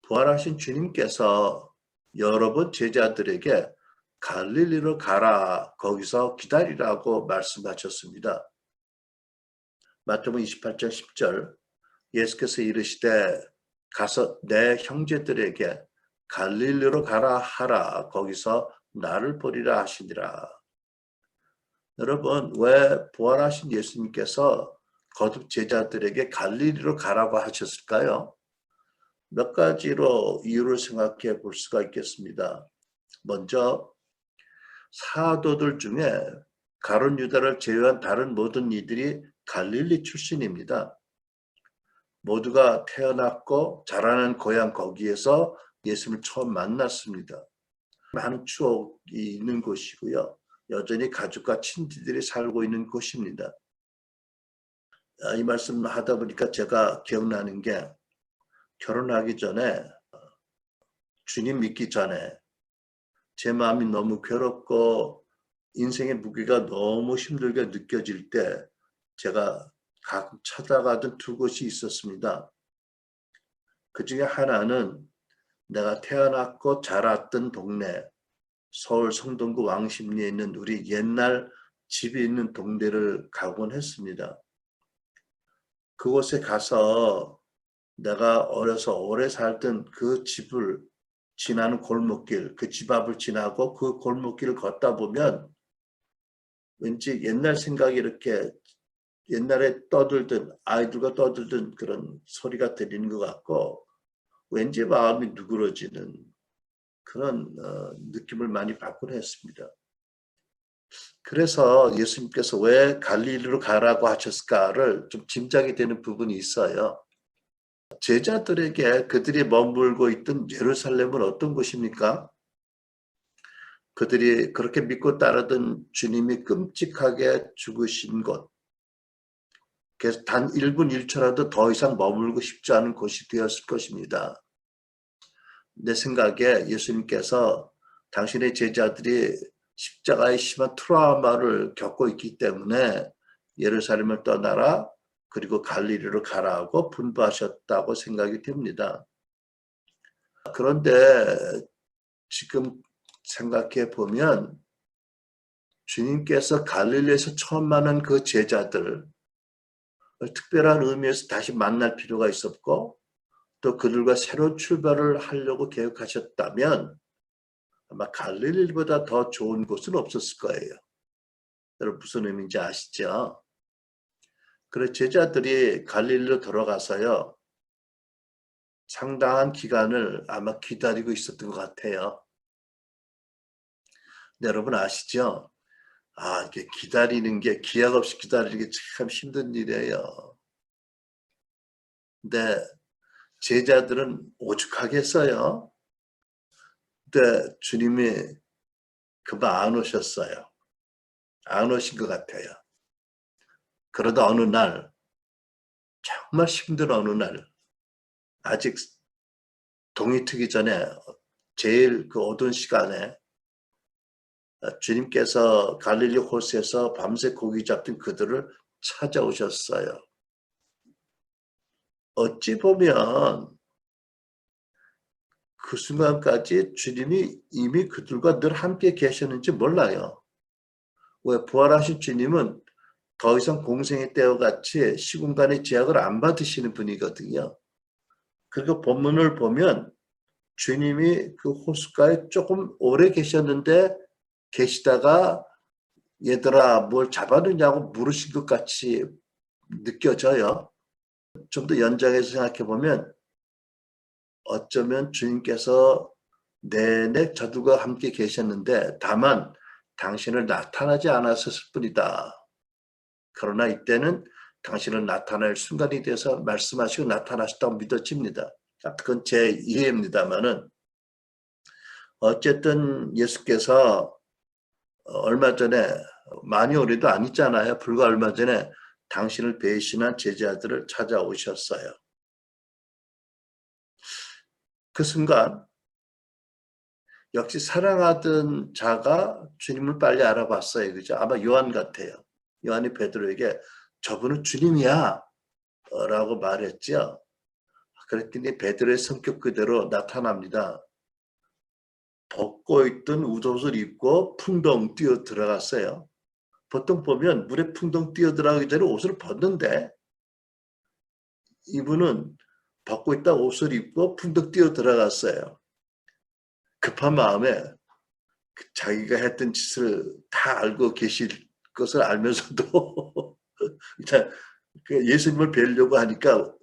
부활하신 주님께서 여러 번 제자들에게 갈릴리로 가라, 거기서 기다리라고 말씀하셨습니다. 마태복음 28장 10절, 예수께서 이르시되 가서 내 형제들에게 갈릴리로 가라 하라, 거기서 나를 보리라 하시니라. 여러분, 왜 부활하신 예수님께서 거듭 제자들에게 갈릴리로 가라고 하셨을까요? 몇 가지로 이유를 생각해 볼 수가 있겠습니다. 먼저 사도들 중에 가룟 유다를 제외한 다른 모든 이들이 갈릴리 출신입니다. 모두가 태어났고 자라난 고향 거기에서 예수님을 처음 만났습니다. 많은 추억이 있는 곳이고요. 여전히 가족과 친지들이 살고 있는 곳입니다. 이 말씀 하다 보니까 제가 기억나는 게, 결혼하기 전에, 주님 믿기 전에 제 마음이 너무 괴롭고 인생의 무게가 너무 힘들게 느껴질 때 제가 가끔 찾아가던 두 곳이 있었습니다. 그 중에 하나는 내가 태어났고 자랐던 동네, 서울 성동구 왕십리에 있는 우리 옛날 집이 있는 동네를 가곤 했습니다. 그곳에 가서 내가 어려서 오래 살던 그 집을 지나는 골목길, 그 집 앞을 지나고 그 골목길을 걷다 보면 왠지 옛날 생각이 이렇게 옛날에 떠들던, 아이들과 떠들던 그런 소리가 들리는 것 같고 왠지 마음이 누그러지는 그런 느낌을 많이 받곤 했습니다. 그래서 예수님께서 왜 갈릴리로 가라고 하셨을까를 좀 짐작이 되는 부분이 있어요. 제자들에게 그들이 머물고 있던 예루살렘은 어떤 곳입니까? 그들이 그렇게 믿고 따르던 주님이 끔찍하게 죽으신 곳, 그래서 단 1분 1초라도 더 이상 머물고 싶지 않은 곳이 되었을 것입니다. 내 생각에 예수님께서 당신의 제자들이 십자가의 심한 트라우마를 겪고 있기 때문에 예루살렘을 떠나라, 그리고 갈릴리로 가라고 분부하셨다고 생각이 됩니다. 그런데 지금 생각해 보면 주님께서 갈릴리에서 처음 만난 그 제자들을 특별한 의미에서 다시 만날 필요가 있었고, 또 그들과 새로운 출발을 하려고 계획하셨다면 아마 갈릴리보다 더 좋은 곳은 없었을 거예요. 여러분 무슨 의미인지 아시죠? 그래서 제자들이 갈릴리로 들어가서요, 상당한 기간을 아마 기다리고 있었던 것 같아요. 여러분 아시죠? 이게 기다리는 게, 기약 없이 기다리는 게 참 힘든 일이에요. 근데 제자들은 오죽하겠어요? 근데 주님이 금방 안 오셨어요. 안 오신 것 같아요. 그러다 어느 날, 정말 힘든 어느 날, 아직 동이 트기 전에 제일 그 어두운 시간에 주님께서 갈릴리 호수에서 밤새 고기 잡던 그들을 찾아오셨어요. 어찌 보면 그 순간까지 주님이 이미 그들과 늘 함께 계셨는지 몰라요. 왜? 부활하신 주님은 더 이상 공생의 때와 같이 시공간의 제약을 안 받으시는 분이거든요. 그리고 본문을 보면 주님이 그 호숫가에 조금 오래 계셨는데, 계시다가 얘들아 뭘 잡아느냐고 물으신 것 같이 느껴져요. 좀 더 연장해서 생각해 보면 어쩌면 주님께서 내내 저들과 함께 계셨는데 다만 당신을 나타나지 않았을 뿐이다. 그러나 이때는 당신은 나타날 순간이 돼서 말씀하시고 나타나셨다고 믿어집니다. 그건 제 이해입니다만은, 어쨌든 예수께서 얼마 전에, 많이 오래도 아니잖아요. 불과 얼마 전에 당신을 배신한 제자들을 찾아오셨어요. 그 순간 역시 사랑하던 자가 주님을 빨리 알아봤어요. 그죠? 아마 요한 같아요. 요한이 베드로에게 저분은 주님이야 라고 말했죠. 그랬더니 베드로의 성격 그대로 나타납니다. 벗고 있던 웃옷을 입고 풍덩 뛰어 들어갔어요. 보통 보면 물에 풍덩 뛰어 들어가기 전에 옷을 벗는데 이분은 벗고 있다 옷을 입고 풍덩 뛰어 들어갔어요. 급한 마음에 자기가 했던 짓을 다 알고 계실 것을 알면서도 예수님을 뵈려고 하니까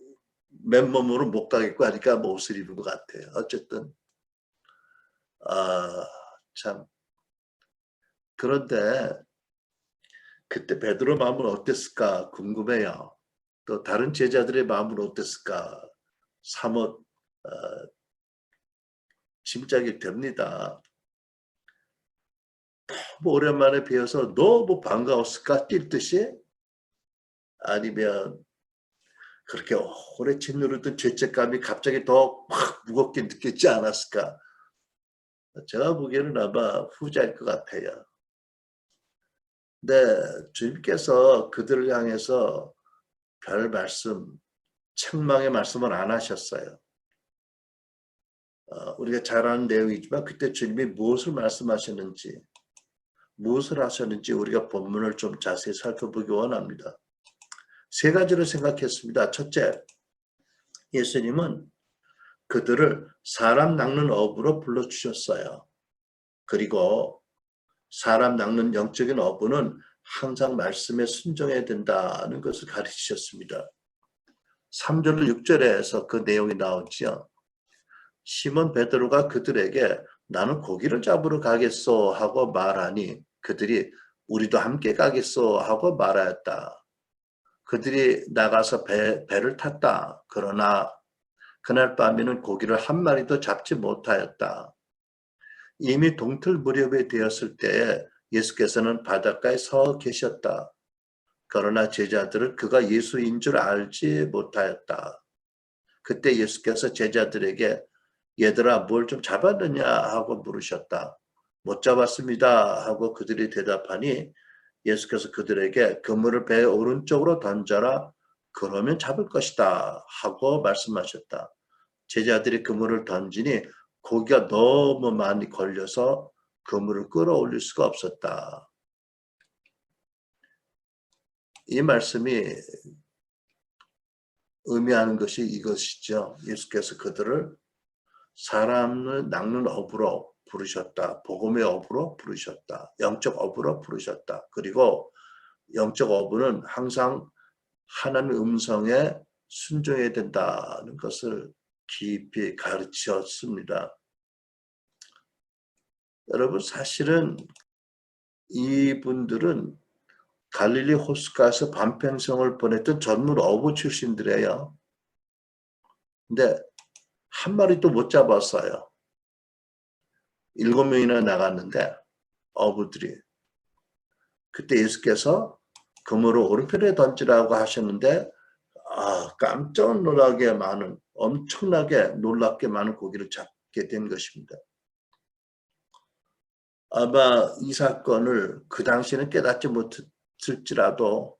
맨몸으로 못 가겠고 하니까 뭐 옷을 입은 것 같아요. 어쨌든 참 그런데 그때 베드로 마음은 어땠을까 궁금해요. 또 다른 제자들의 마음은 어땠을까 사뭇 짐작이 됩니다. 너무 오랜만에 뵈어서 너무 반가웠을까 뛸 듯이 아니면 그렇게 오래 짓누르던 죄책감이 갑자기 더 막 무겁게 느꼈지 않았을까? 제가 보기에는 아마 후자일 것 같아요. 근데 주님께서 그들을 향해서 별 말씀, 책망의 말씀을 안 하셨어요. 우리가 잘 아는 내용이지만 그때 주님이 무엇을 말씀하셨는지, 무엇을 하셨는지 우리가 본문을 좀 자세히 살펴보기 원합니다. 세 가지로 생각했습니다. 첫째, 예수님은 그들을 사람 낚는 어부로 불러주셨어요. 그리고 사람 낚는 영적인 어부는 항상 말씀에 순종해야 된다는 것을 가르치셨습니다. 3절 6절에서 그 내용이 나오죠. 시몬 베드로가 그들에게 나는 고기를 잡으러 가겠소 하고 말하니 그들이 우리도 함께 가겠소 하고 말하였다. 그들이 나가서 배를 탔다. 그러나 그날 밤에는 고기를 한 마리도 잡지 못하였다. 이미 동틀 무렵이 되었을 때에 예수께서는 바닷가에 서 계셨다. 그러나 제자들은 그가 예수인 줄 알지 못하였다. 그때 예수께서 제자들에게 얘들아 뭘 좀 잡았느냐 하고 물으셨다. 못 잡았습니다 하고 그들이 대답하니 예수께서 그들에게 그물을 배 오른쪽으로 던져라. 그러면 잡을 것이다 하고 말씀하셨다. 제자들이 그물을 던지니 고기가 너무 많이 걸려서 그물을 끌어올릴 수가 없었다. 이 말씀이 의미하는 것이 이것이죠. 예수께서 그들을 사람을 낚는 어부로 부르셨다. 복음의 어부로 부르셨다. 영적 어부로 부르셨다. 그리고 영적 어부는 항상 하나님의 음성에 순종해야 된다는 것을 깊이 가르치셨습니다. 여러분 사실은 이분들은 갈릴리 호숫가에서 반평생을 보냈던 전문 어부 출신들이에요. 근데 한 마리도 못 잡았어요. 7명이나 나갔는데 어부들이. 그때 예수께서 그물을 오른편에 던지라고 하셨는데 깜짝 놀라게 많은 엄청나게 놀랍게 많은 고기를 잡게 된 것입니다. 아마 이 사건을 그 당시에는 깨닫지 못했을지라도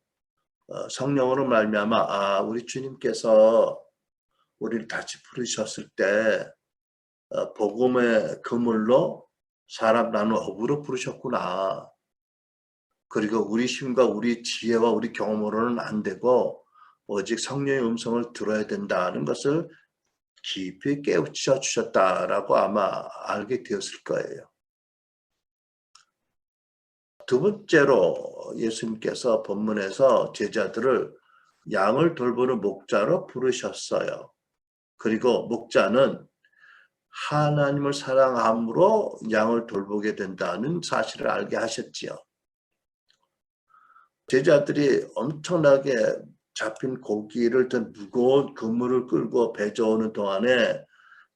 성령으로 말미암아 우리 주님께서 우리를 다시 부르셨을 때 복음의 그물로 사람 나누 어부로 부르셨구나. 그리고 우리 힘과 우리 지혜와 우리 경험으로는 안 되고 오직 성령의 음성을 들어야 된다는 것을 깊이 깨우쳐 주셨다라고 아마 알게 되었을 거예요. 두 번째로 예수님께서 본문에서 제자들을 양을 돌보는 목자로 부르셨어요. 그리고 목자는 하나님을 사랑함으로 양을 돌보게 된다는 사실을 알게 하셨지요. 제자들이 엄청나게 잡힌 고기를 든 무거운 그물을 끌고 배져오는 동안에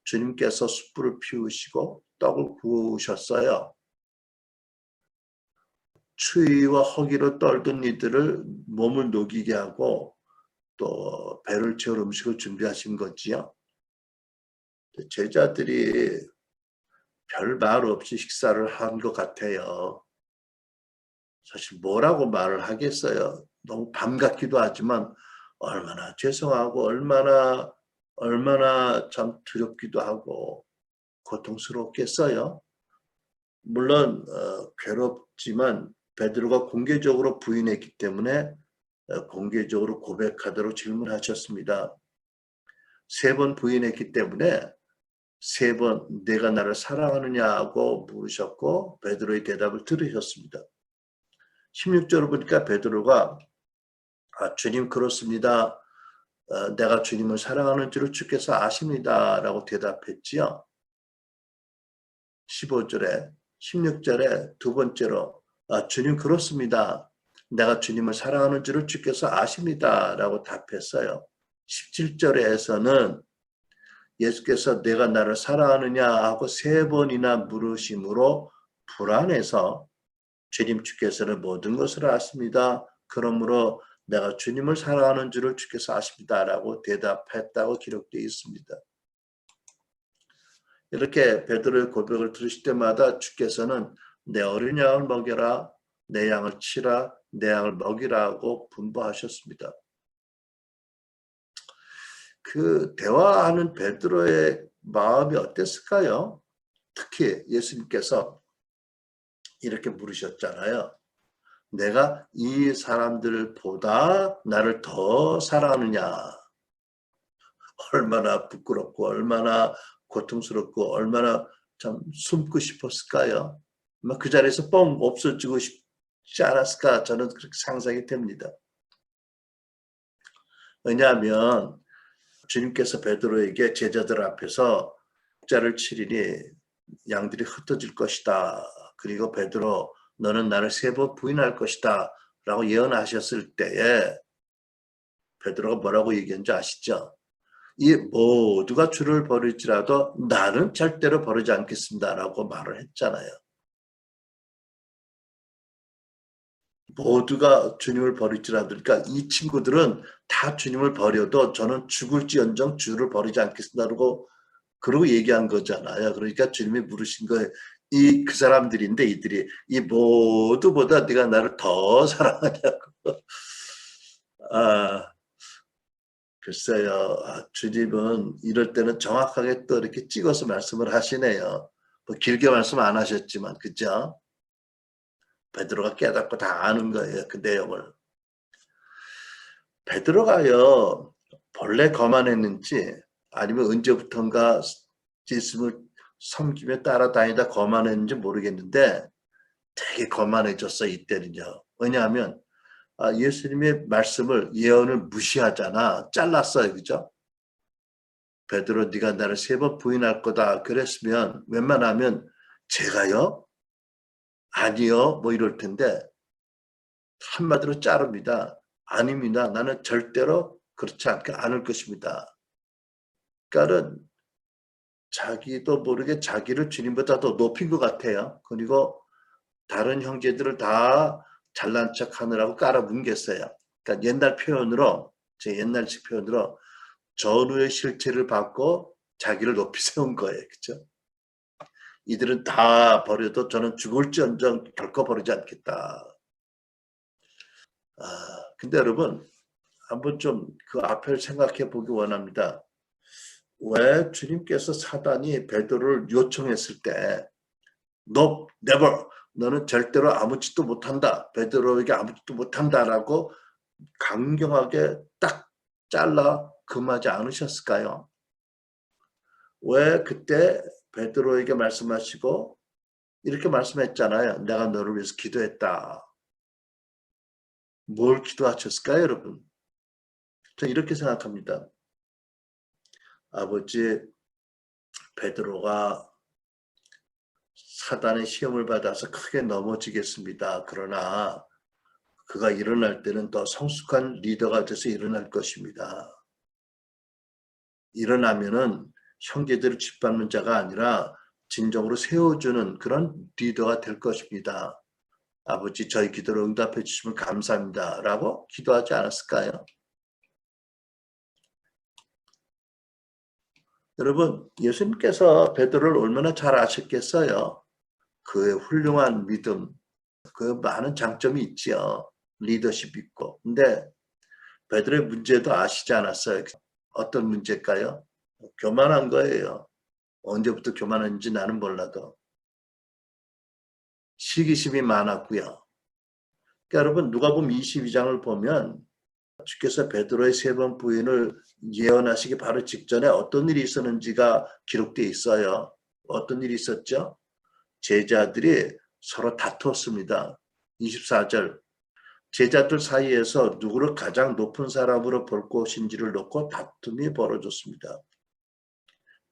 주님께서 숯불을 피우시고 떡을 구우셨어요. 추위와 허기로 떨던 이들을 몸을 녹이게 하고 또 배를 채울 음식을 준비하신 거지요. 제자들이 별 말 없이 식사를 한 것 같아요. 사실 뭐라고 말을 하겠어요. 너무 밤 같기도 하지만 얼마나 죄송하고 얼마나 얼마나 참 두렵기도 하고 고통스럽겠어요. 물론 괴롭지만 베드로가 공개적으로 부인했기 때문에 공개적으로 고백하도록 질문하셨습니다. 3번 부인했기 때문에 3번 내가 나를 사랑하느냐고 물으셨고 베드로의 대답을 들으셨습니다. 16절을 보니까 베드로가 주님 그렇습니다. 내가 주님을 사랑하는 줄을 주께서 아십니다. 라고 대답했지요. 15절에 16절에 두 번째로 주님 그렇습니다. 내가 주님을 사랑하는 줄을 주께서 아십니다. 라고 답했어요. 17절에서는 예수께서 내가 나를 사랑하느냐 하고 3번이나 물으심으로 불안해서 주님 주께서는 모든 것을 아십니다. 그러므로 내가 주님을 사랑하는 줄을 주께서 아십니다. 라고 대답했다고 기록되어 있습니다. 이렇게 베드로의 고백을 들으실 때마다 주께서는 내 어린 양을 먹여라, 내 양을 치라, 내 양을 먹이라고 분부하셨습니다. 그 대화하는 베드로의 마음이 어땠을까요? 특히 예수님께서 이렇게 물으셨잖아요. 내가 이 사람들보다 나를 더 사랑하느냐? 얼마나 부끄럽고 얼마나 고통스럽고 얼마나 참 숨고 싶었을까요? 그 자리에서 뻥 없어지고 싶지 않았을까? 저는 그렇게 상상이 됩니다. 왜냐하면 주님께서 베드로에게 제자들 앞에서 목자를 치리니 양들이 흩어질 것이다. 그리고 베드로 너는 나를 3번 부인할 것이다. 라고 예언하셨을 때에 베드로가 뭐라고 얘기한지 아시죠? 이 모두가 주를 버릴지라도 나는 절대로 버리지 않겠습니다. 라고 말을 했잖아요. 모두가 주님을 버릴지라도 그러니까 이 친구들은 다 주님을 버려도 저는 죽을지언정 주를 버리지 않겠습니다라고 그러고 얘기한 거잖아요. 그러니까 주님이 물으신 거예요. 그 사람들인데 이들이 이 모두보다 네가 나를 더 사랑하냐고. 글쎄요. 주님은 이럴 때는 정확하게 또 이렇게 찍어서 말씀을 하시네요. 뭐 길게 말씀 안 하셨지만 그죠? 베드로가 깨닫고 다 아는 거예요. 그 내용을. 베드로가요. 본래 거만했는지 아니면 언제부턴가 예수님을 섬기며 따라다니다 거만했는지 모르겠는데 되게 거만해졌어 이때는요. 왜냐하면 예수님의 말씀을 예언을 무시하잖아. 잘랐어요. 그죠? 베드로 네가 나를 3번 부인할 거다 그랬으면 웬만하면 제가요? 아니요. 뭐 이럴 텐데 한마디로 자릅니다. 아닙니다. 나는 절대로 그렇지 않을 것입니다. 그러니까 자기도 모르게 자기를 주님보다 더 높인 것 같아요. 그리고 다른 형제들을 다 잘난 척 하느라고 깔아뭉갰어요. 그러니까 옛날 표현으로 제 옛날식 표현으로 전우의 실체를 받고 자기를 높이 세운 거예요. 그렇죠? 이들은 다 버려도 저는 죽을지언정 결코 버리지 않겠다. 근데 여러분 한번 좀 그 앞을 생각해 보기 원합니다. 왜 주님께서 사단이 베드로를 요청했을 때 너 never 너는 절대로 아무 짓도 못한다. 베드로에게 아무 짓도 못한다라고 강경하게 딱 잘라 금하지 않으셨을까요? 왜 그때 베드로에게 말씀하시고 이렇게 말씀했잖아요. 내가 너를 위해서 기도했다. 뭘 기도하셨을까요, 여러분? 저 이렇게 생각합니다. 아버지, 베드로가 사단의 시험을 받아서 크게 넘어지겠습니다. 그러나 그가 일어날 때는 더 성숙한 리더가 돼서 일어날 것입니다. 일어나면은 형제들을 짓밟는 자가 아니라 진정으로 세워주는 그런 리더가 될 것입니다. 아버지 저희 기도를 응답해 주시면 감사합니다. 라고 기도하지 않았을까요? 여러분 예수님께서 베드로를 얼마나 잘 아셨겠어요? 그의 훌륭한 믿음, 그 많은 장점이 있죠. 리더십 있고. 근데 베드로의 문제도 아시지 않았어요? 어떤 문제일까요? 교만한 거예요. 언제부터 교만한지 나는 몰라도. 시기심이 많았고요. 그러니까 여러분 누가복음 22장을 보면 주께서 베드로의 3번 부인을 예언하시기 바로 직전에 어떤 일이 있었는지가 기록되어 있어요. 어떤 일이 있었죠? 제자들이 서로 다퉜습니다. 24절 제자들 사이에서 누구를 가장 높은 사람으로 볼 것인지를 놓고 다툼이 벌어졌습니다.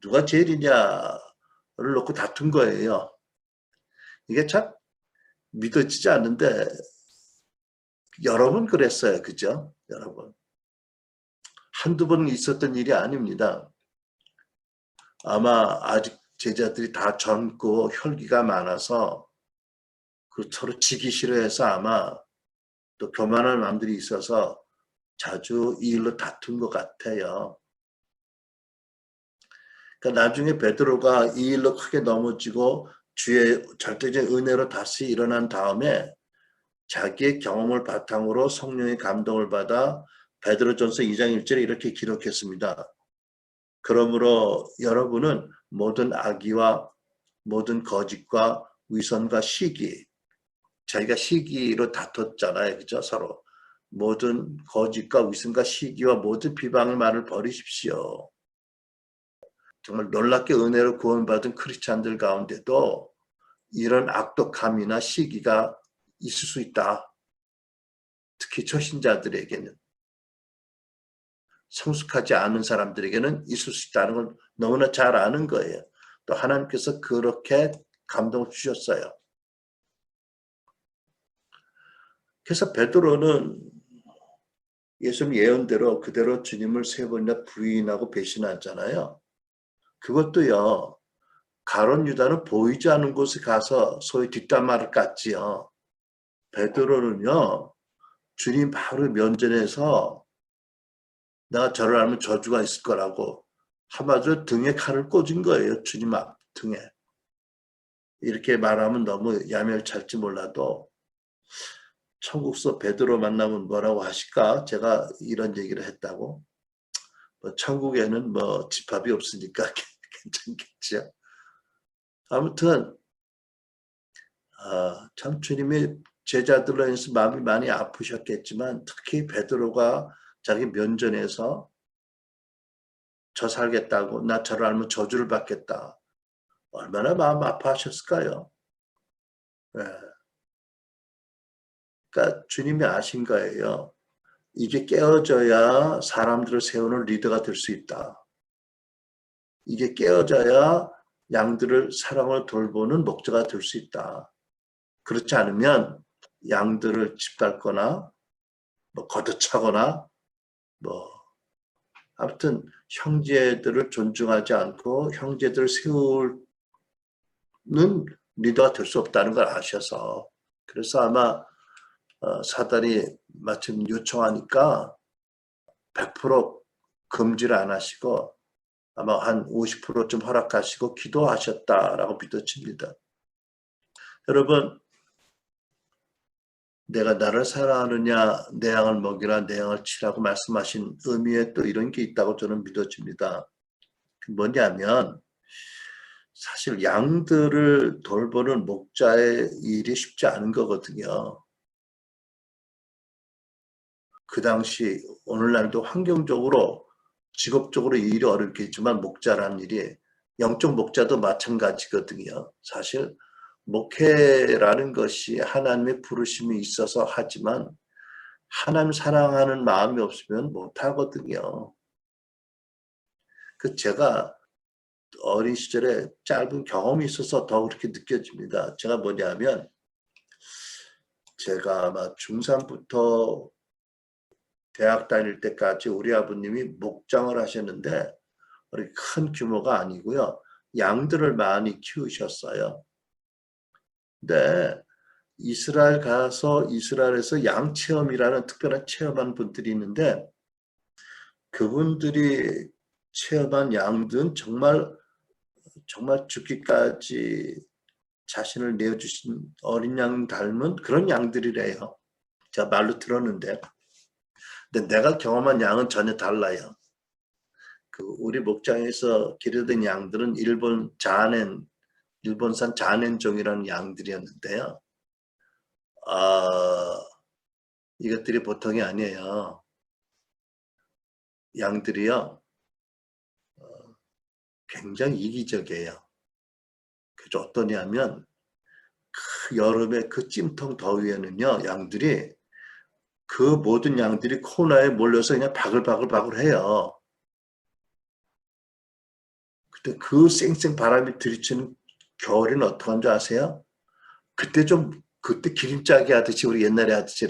누가 제일이냐를 놓고 다툰 거예요. 이게 참 믿어지지 않는데 여러 번 그랬어요. 그죠? 여러 번. 한두 번 있었던 일이 아닙니다. 아마 아직 제자들이 다 젊고 혈기가 많아서 서로 지기 싫어해서 아마 또 교만한 마음들이 있어서 자주 이 일로 다툰 것 같아요. 그러니까 나중에 베드로가 이 일로 크게 넘어지고 주의 절대적인 은혜로 다시 일어난 다음에 자기의 경험을 바탕으로 성령의 감동을 받아 베드로전서 2장 1절에 이렇게 기록했습니다. 그러므로 여러분은 모든 악의와 모든 거짓과 위선과 시기, 자기가 시기로 다퉜잖아요. 그죠? 서로. 모든 거짓과 위선과 시기와 모든 비방의 말을 버리십시오. 정말 놀랍게 은혜로 구원받은 크리스찬들 가운데도 이런 악독함이나 시기가 있을 수 있다. 특히 초신자들에게는. 성숙하지 않은 사람들에게는 있을 수 있다는 걸 너무나 잘 아는 거예요. 또 하나님께서 그렇게 감동을 주셨어요. 그래서 베드로는 예수님 예언대로 그대로 주님을 3번이나 부인하고 배신하잖아요. 그것도요. 가룟 유다는 보이지 않는 곳에 가서 소위 뒷담화를 깠지요. 베드로는요. 주님 바로 면전에서 내가 저를 알면 저주가 있을 거라고 한마디로 등에 칼을 꽂은 거예요. 주님 앞 등에. 이렇게 말하면 너무 야멸찰지 몰라도 천국서 베드로 만나면 뭐라고 하실까? 제가 이런 얘기를 했다고. 뭐 천국에는 뭐 집합이 없으니까 괜찮겠죠. 아무튼 참 주님이 제자들로 인해서 마음이 많이 아프셨겠지만 특히 베드로가 자기 면전에서 저 살겠다고 나 저를 알면 저주를 받겠다. 얼마나 마음 아파하셨을까요? 네. 그러니까 주님이 아신 거예요. 이게 깨어져야 사람들을 세우는 리더가 될 수 있다. 이게 깨어져야 양들을 사랑을 돌보는 목자가 될 수 있다. 그렇지 않으면 양들을 짓밟거나 뭐 걷어차거나 뭐 아무튼 형제들을 존중하지 않고 형제들을 세우는 리더가 될 수 없다는 걸 아셔서 그래서 아마 사단이 마침 요청하니까 100% 금지를 안 하시고 아마 한 50%좀 허락하시고 기도하셨다라고 믿어집니다. 여러분 내가 나를 사랑하느냐 내 양을 먹이라 내 양을 치라고 말씀하신 의미에 또 이런 게 있다고 저는 믿어집니다. 뭐냐면 사실 양들을 돌보는 목자의 일이 쉽지 않은 거거든요. 그 당시 오늘날도 환경적으로 직업적으로 이 일이 어렵겠지만 목자라는 일이 영적 목자도 마찬가지거든요. 사실 목회라는 것이 하나님의 부르심이 있어서 하지만 하나님 사랑하는 마음이 없으면 못하거든요. 제가 어린 시절에 짧은 경험이 있어서 더 그렇게 느껴집니다. 제가 뭐냐면 제가 아마 중3부터 대학 다닐 때까지 우리 아버님이 목장을 하셨는데 큰 규모가 아니고요. 양들을 많이 키우셨어요. 근데 이스라엘 가서 이스라엘에서 양 체험이라는 특별한 체험한 분들이 있는데 그분들이 체험한 양들은 정말 죽기까지 자신을 내어주신 어린 양 닮은 그런 양들이래요. 제가 말로 들었는데 근데 내가 경험한 양은 전혀 달라요. 우리 목장에서 기르던 양들은 일본산 자넨종이라는 양들이었는데요. 이것들이 보통이 아니에요. 양들이요, 굉장히 이기적이에요. 그래서 어떠냐면, 여름에 그 찜통 더위에는요, 모든 양들이 코너에 몰려서 그냥 바글바글 해요. 근데 그 쌩쌩 바람이 들이치는 겨울에는 어떻게 하는 줄 아세요? 그때 기름짜기 하듯이 우리 옛날에 하듯이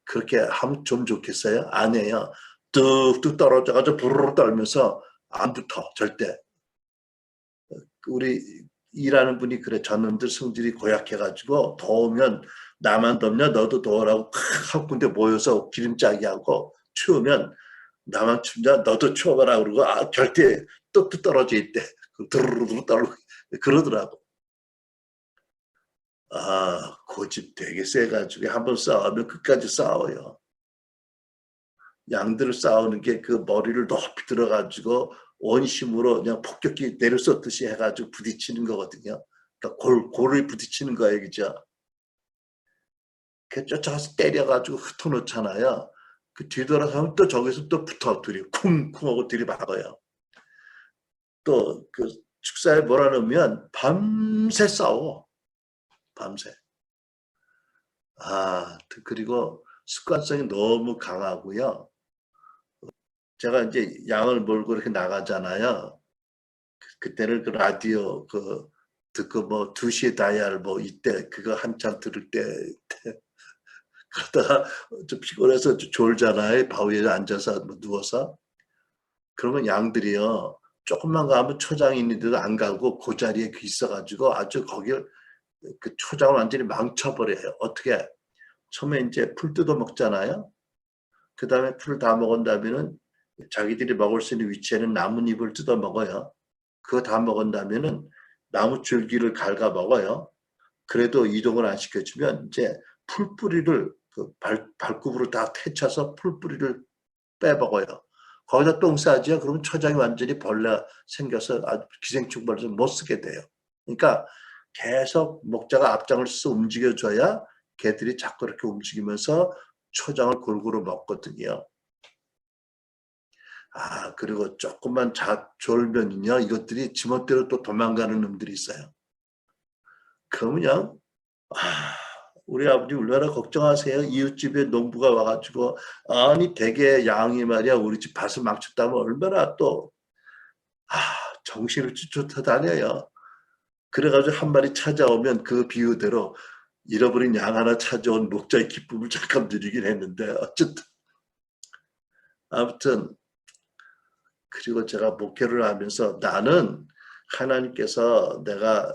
그렇게 하면 좀 좋겠어요? 아니에요. 뚝뚝 떨어져가지고 부르르 떨면서 안 붙어, 절대. 우리 일하는 분이 그래, 저놈들 성질이 고약해가지고 더우면 나만 덥냐 너도 더우라고 한 군데 모여서 기름짜기 하고, 추우면 나만 춥냐 너도 추워봐라 그러고 절대 뚝뚝 떨어져 있대. 드르르르 떨고 그러더라고. 고집 되게 세가지고 한번 싸우면 끝까지 싸워요. 양들을 싸우는 게 그 머리를 높이 들어가지고 원심으로 그냥 폭격기 내려쏟듯이 해가지고 부딪히는 거거든요. 그러니까 골을 부딪히는 거예요, 그죠? 그 쫓아가서 때려가지고 흩어놓잖아요. 그 뒤돌아서면 또 저기서 또 붙어 둘이 쿵쿵 하고 들이박아요. 또 그 축사에 몰아넣으면 밤새 싸워. 밤새. 그리고 습관성이 너무 강하고요. 제가 이제 양을 몰고 이렇게 나가잖아요. 그때는 그 라디오 듣고 뭐 2시에 다이얼 뭐 이때 그거 한참 들을 때 그러다가 좀 피곤해서 좀 졸잖아요. 바위에 앉아서 뭐 누워서. 그러면 양들이요, 조금만 가면 초장이 있는데도 안 가고 그 자리에 있어가지고 아주 거길 그 초장을 완전히 망쳐버려요. 어떻게? 처음에 이제 풀 뜯어 먹잖아요. 그 다음에 풀을 다 먹은 다음에는 자기들이 먹을 수 있는 위치에는 나뭇잎을 뜯어 먹어요. 그거 다 먹은 다음에는 나무 줄기를 갉아 먹어요. 그래도 이동을 안 시켜주면 이제 풀뿌리를 발굽으로 다 태쳐서 풀뿌리를 빼먹어요. 거기다 똥 싸지요. 그러면 초장이 완전히 벌레 생겨서 아주 기생충 벌레 못 쓰게 돼요. 그러니까 계속 목자가 앞장을 서서 움직여줘야 개들이 자꾸 이렇게 움직이면서 초장을 골고루 먹거든요. 그리고 조금만 졸면요, 이것들이 지멋대로 또 도망가는 놈들이 있어요. 그러면 우리 아버지 얼마나 걱정하세요. 이웃집에 농부가 와가지고 되게 양이 말이야 우리 집 밭을 망쳤다면 얼마나 또 정신을 쫓아다녀요. 그래가지고 한 마리 찾아오면 그 비유대로 잃어버린 양 하나 찾아온 목자의 기쁨을 잠깐 누리긴 했는데, 어쨌든 아무튼 그리고 제가 목회를 하면서 나는 하나님께서 내가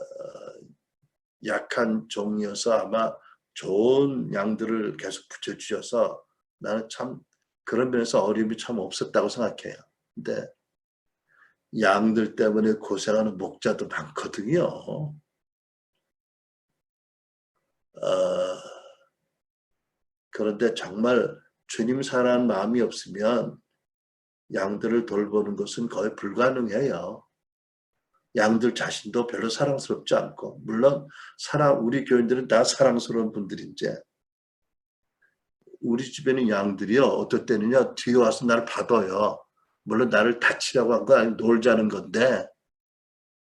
약한 종이어서 아마 좋은 양들을 계속 붙여주셔서 나는 참 그런 면에서 어려움이 참 없었다고 생각해요. 근데 양들 때문에 고생하는 목자도 많거든요. 그런데 정말 주님 사랑하는 마음이 없으면 양들을 돌보는 것은 거의 불가능해요. 양들 자신도 별로 사랑스럽지 않고, 물론 우리 교인들은 다 사랑스러운 분들인데, 우리 집에는 양들이요, 어떨 때는요 뒤에 와서 나를 받아요. 물론 나를 다치라고 한 거 아니고 놀자는 건데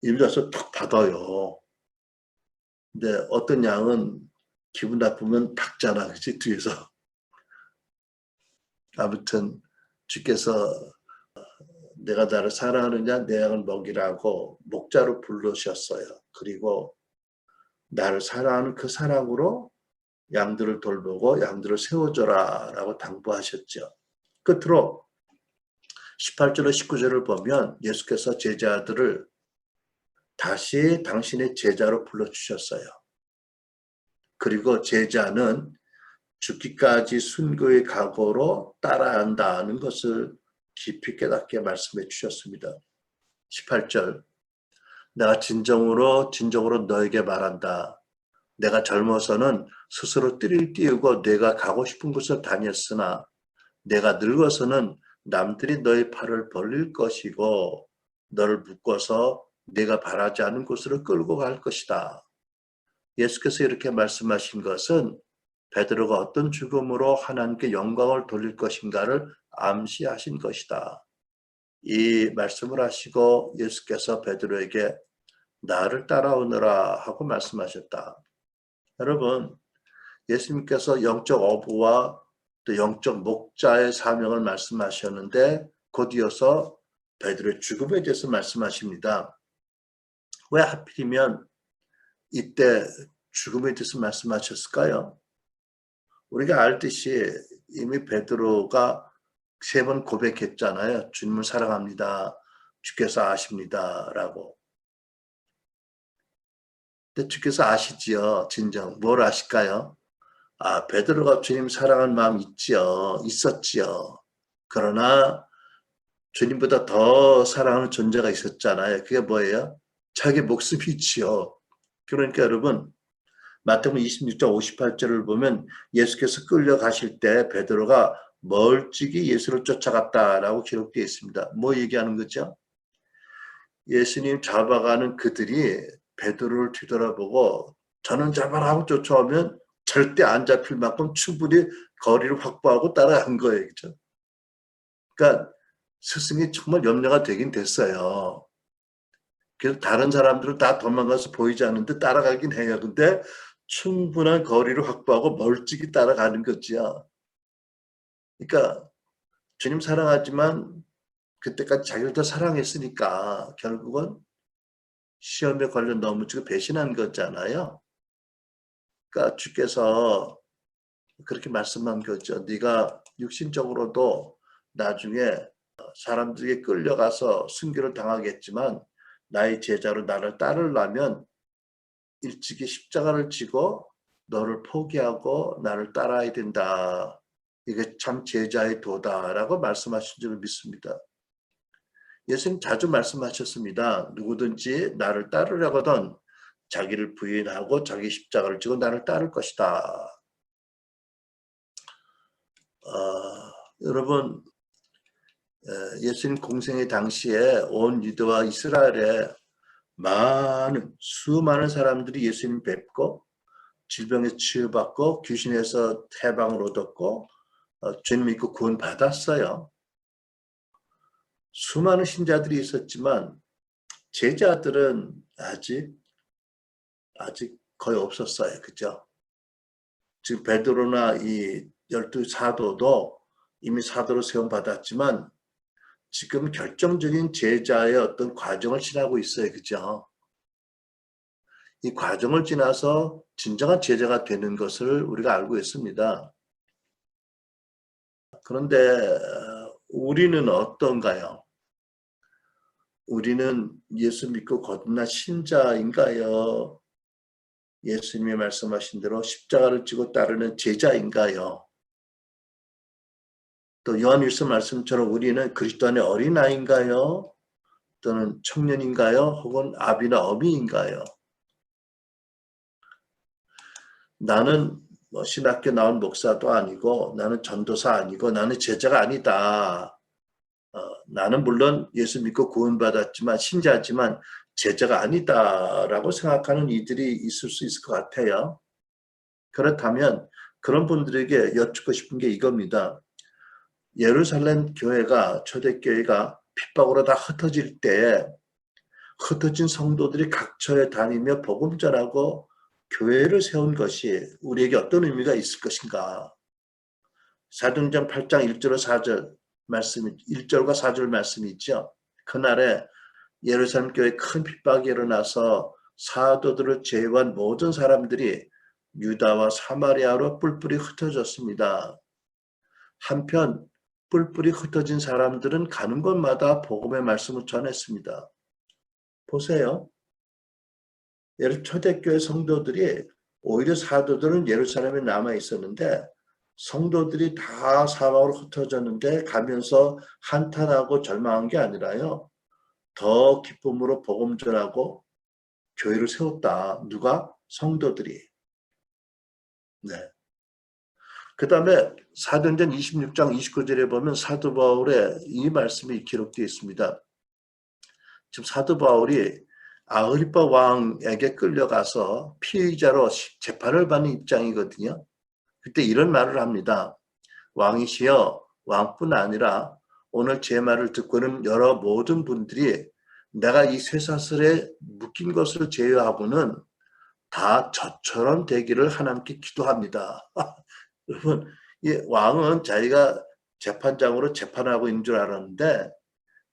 이리 와서 툭 받아요. 근데 어떤 양은 기분 나쁘면 박잖아, 그치? 뒤에서. 아무튼 주께서 내가 나를 사랑하느냐 내 양을 먹이라고 목자로 부르셨어요. 그리고 나를 사랑하는 그 사랑으로 양들을 돌보고 양들을 세워줘라 라고 당부하셨죠. 끝으로 18절과 19절을 보면 예수께서 제자들을 다시 당신의 제자로 불러주셨어요. 그리고 제자는 죽기까지 순교의 각오로 따라야 한다는 것을 깊이 깨닫게 말씀해 주셨습니다. 18절, 내가 진정으로 너에게 말한다. 내가 젊어서는 스스로 띠를 띄우고 내가 가고 싶은 곳을 다녔으나 내가 늙어서는 남들이 너의 팔을 벌릴 것이고 너를 묶어서 네가 바라지 않은 곳으로 끌고 갈 것이다. 예수께서 이렇게 말씀하신 것은 베드로가 어떤 죽음으로 하나님께 영광을 돌릴 것인가를 암시하신 것이다. 이 말씀을 하시고 예수께서 베드로에게 나를 따라오너라 하고 말씀하셨다. 여러분, 예수님께서 영적 어부와 또 영적 목자의 사명을 말씀하셨는데 곧 이어서 베드로의 죽음에 대해서 말씀하십니다. 왜 하필이면 이때 죽음에 대해서 말씀하셨을까요? 우리가 알듯이 이미 베드로가 3번 고백했잖아요. 주님을 사랑합니다. 주께서 아십니다. 라고. 근데 주께서 아시지요. 진정. 뭘 아실까요? 아, 베드로가 주님 사랑하는 마음 있었지요. 그러나 주님보다 더 사랑하는 존재가 있었잖아요. 그게 뭐예요? 자기 목숨이지요. 그러니까 여러분, 마태복음 26장 58절을 보면 예수께서 끌려가실 때 베드로가 멀찍이 예수를 쫓아갔다라고 기록되어 있습니다. 뭐 얘기하는 거죠? 예수님 잡아가는 그들이 베드로를 뒤돌아보고 저는 잡아라 하고 쫓아오면 절대 안 잡힐 만큼 충분히 거리를 확보하고 따라간 거예요. 그렇죠? 그러니까 스승이 정말 염려가 되긴 됐어요. 그래서 다른 사람들은 다 도망가서 보이지 않는데 따라가긴 해요. 근데 충분한 거리를 확보하고 멀찍이 따라가는 거지요. 그러니까 주님 사랑하지만 그때까지 자기를 더 사랑했으니까 결국은 시험에 걸려 넘어지고 배신한 거잖아요. 그러니까 주께서 그렇게 말씀한 거죠. 네가 육신적으로도 나중에 사람들에게 끌려가서 순교를 당하겠지만 나의 제자로 나를 따르려면 일찍이 십자가를 지고 너를 포기하고 나를 따라야 된다. 이게 참 제자의 도다라고 말씀하신 줄을 믿습니다. 예수님 자주 말씀하셨습니다. 누구든지 나를 따르려거든 자기를 부인하고 자기 십자가를 지고 나를 따를 것이다. 여러분, 예수님 공생의 당시에 온 유대와 이스라엘에 수많은 사람들이 예수님 뵙고 질병에 치유받고 귀신에서 해방을 얻었고 주님 믿고 구원 받았어요. 수많은 신자들이 있었지만 제자들은 아직 거의 없었어요. 그죠? 지금 베드로나 이 12사도도 이미 사도로 세움 받았지만 지금 결정적인 제자의 어떤 과정을 지나고 있어요. 그죠? 이 과정을 지나서 진정한 제자가 되는 것을 우리가 알고 있습니다. 그런데 우리는 어떤가요? 우리는 예수 믿고 거듭난 신자인가요? 예수님이 말씀하신 대로 십자가를 지고 따르는 제자인가요? 또 요한일서 말씀처럼 우리는 그리스도 안의 어린아이인가요? 또는 청년인가요? 혹은 아비나 어미인가요? 나는 신학교 나온 목사도 아니고 나는 전도사 아니고 나는 제자가 아니다. 나는 물론 예수 믿고 구원받았지만 신자지만 제자가 아니다라고 생각하는 이들이 있을 수 있을 것 같아요. 그렇다면 그런 분들에게 여쭙고 싶은 게 이겁니다. 예루살렘 교회가 초대교회가 핍박으로 다 흩어질 때 흩어진 성도들이 각처에 다니며 복음 전하고 교회를 세운 것이 우리에게 어떤 의미가 있을 것인가. 사도행전 8장 1절과 4절 말씀이 1절과 4절 말씀이 있죠. 그날에 예루살렘 교회에 큰 핍박이 일어나서 사도들을 제외한 모든 사람들이 유다와 사마리아로 뿔뿔이 흩어졌습니다. 한편 뿔뿔이 흩어진 사람들은 가는 곳마다 복음의 말씀을 전했습니다. 보세요. 초대교회 성도들이 오히려 사도들은 예루살렘에 남아 있었는데 성도들이 다 사방으로 흩어졌는데 가면서 한탄하고 절망한 게 아니라요. 더 기쁨으로 복음 전하고 교회를 세웠다. 누가? 성도들이. 네. 그 다음에 사도행전 26장 29절에 보면 사도 바울의 이 말씀이 기록되어 있습니다. 지금 사도 바울이 아그리파 왕에게 끌려가서 피의자로 재판을 받는 입장이거든요. 그때 이런 말을 합니다. 왕이시여, 왕뿐 아니라 오늘 제 말을 듣고는 여러 모든 분들이 내가 이 쇠사슬에 묶인 것을 제외하고는 다 저처럼 되기를 하나님께 기도합니다. 여러분, 이 왕은 자기가 재판장으로 재판하고 있는 줄 알았는데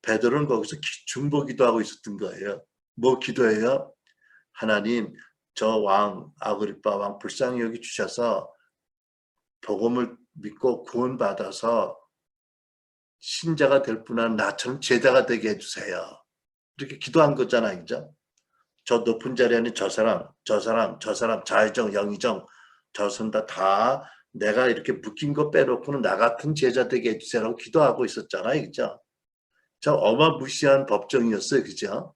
베드로는 거기서 중보 기도하고 있었던 거예요. 뭐 기도해요? 하나님, 저 왕 아그리파 왕 불쌍히 여기 주셔서 복음을 믿고 구원받아서 신자가 될 뿐만 나처럼 제자가 되게 해주세요. 이렇게 기도한 거잖아요. 그죠? 저 높은 자리에 있는 저 사람, 좌의정, 영의정, 저선 다 내가 이렇게 묶인 거 빼놓고는 나 같은 제자 되게 해주세요라고 기도하고 있었잖아요. 그죠? 저 어마무시한 법정이었어요. 그죠?